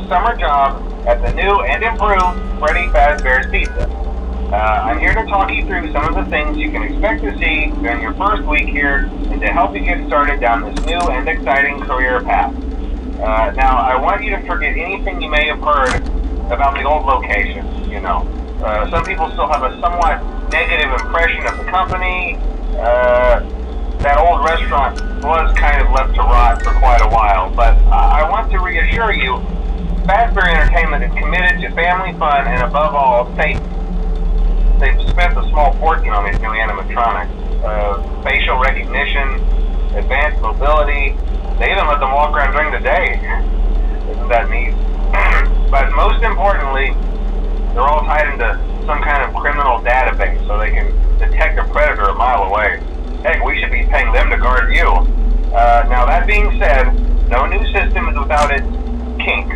summer job at the new and improved Freddy Fazbear's Pizza. I'm here to talk you through some of the things you can expect to see during your first week here and to help you get started down this new and exciting career path. Now, I want you to forget anything you may have heard about the old location. Some people still have a somewhat negative impression of the company. That old restaurant was kind of left to rot for quite a while, but I want to reassure you, Fazbear Entertainment is committed to family fun and above all, safety. They've spent a small fortune on these new animatronics. Facial recognition, advanced mobility, they even let them walk around during the day. Isn't that neat? But most importantly, they're all tied into some kind of criminal database so they can detect a predator a mile away. Heck, we should be paying them to guard you. Now that being said, no new system is without its kinks.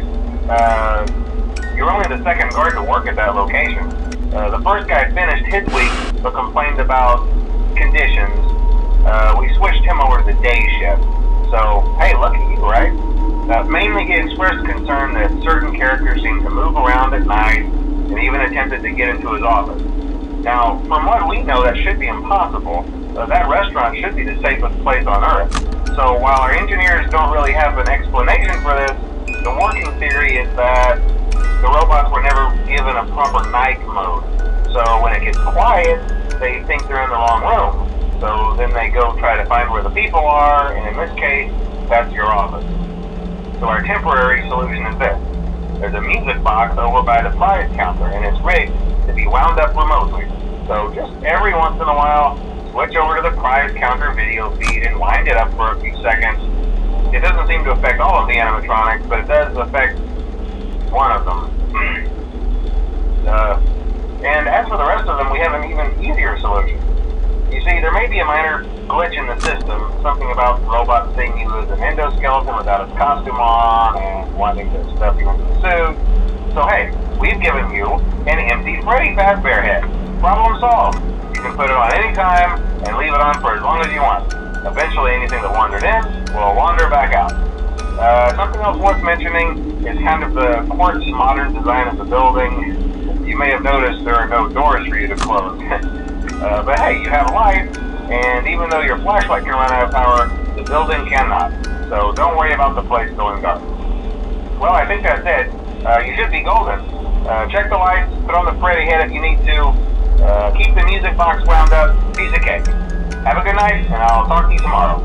You're only the second guard to work at that location. The first guy finished his week but complained about conditions. We switched him over to the day shift. So, hey, lucky you, right? Mainly he expressed concern that certain characters seem to move around at night and even attempted to get into his office. Now, from what we know, that should be impossible. That restaurant should be the safest place on Earth. So while our engineers don't really have an explanation for this, the working theory is that the robots were never given a proper night mode. So when it gets quiet, they think they're in the wrong room. So then they go try to find where the people are, and in this case, that's your office. So our temporary solution is this. There's a music box over by the prize counter, and it's rigged to be wound up remotely. So just every once in a while, switch over to the prize counter video feed and wind it up for a few seconds. It doesn't seem to affect all of the animatronics, but it does affect one of them. And as for the rest of them, we have an even easier solution. You see, there may be a minor glitch in the system, something about the robot seeing you as an endoskeleton without his costume on and wanting to stuff you into the suit. So hey, we've given you an empty Freddy Fazbear head. Problem solved. You can put it on any time and leave it on for as long as you want. Eventually anything that wandered in will wander back out. Something else worth mentioning is kind of the quartz modern design of the building. You may have noticed there are no doors for you to close. But hey, you have a light, and even though your flashlight can run out of power, the building cannot. So don't worry about the place going dark. Well, I think that's it. You should be golden. Check the lights, put on the Freddy head if you need to. Keep the music box wound up. Piece of cake. Have a good night, and I'll talk to you tomorrow.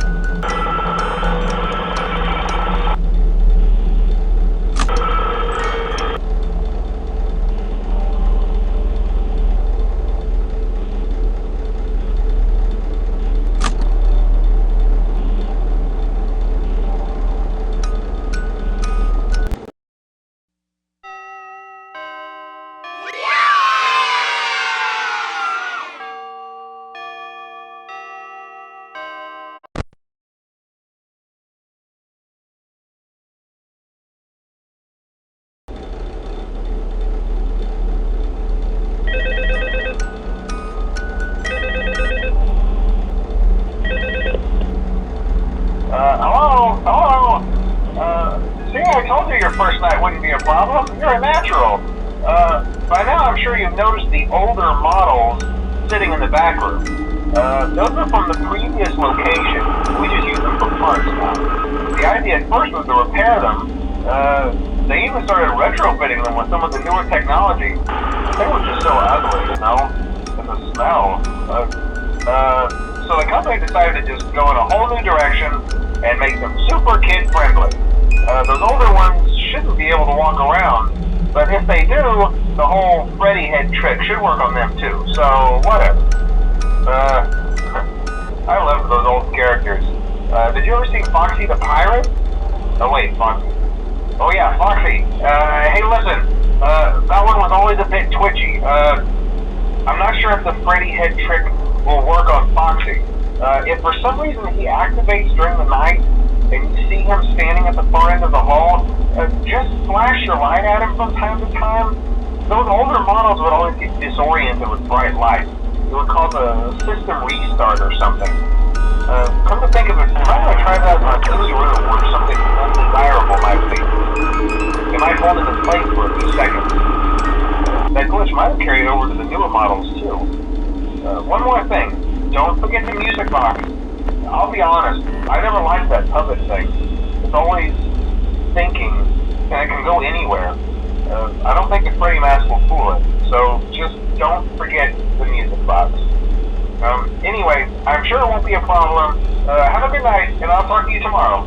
Hello? See, I told you your first night wouldn't be a problem. You're a natural. By now I'm sure you've noticed the older models sitting in the back room. Those are from the previous location. We just use them for parts now. The idea at first was to repair them. They even started retrofitting them with some of the newer technology. They were just so ugly, and the smell. So the company decided to just go in a whole new direction and make them super kid-friendly. Those older ones shouldn't be able to walk around, but if they do, the whole Freddy head trick should work on them too, so whatever. I love those old characters. Did you ever see Foxy the Pirate? Oh wait, Foxy. Oh yeah, Foxy. Hey listen, that one was always a bit twitchy. I'm not sure if the Freddy head trick will work on Foxy. If for some reason he activates during the night and you see him standing at the far end of the hall, just flash your light at him from time to time. Those older models would always get disoriented with bright light. It would cause a system restart or something. Come to think of it, if I want to try that on any room where something undesirable might be, it might hold in its place for a few seconds. That glitch might have carried over to the newer models too. One more thing, don't forget the music box. I'll be honest, I never liked that puppet thing. It's always thinking, and it can go anywhere. I don't think the Freddy mask will fool it, so just don't forget the music box. Anyway, I'm sure it won't be a problem. Have a good night, and I'll talk to you tomorrow.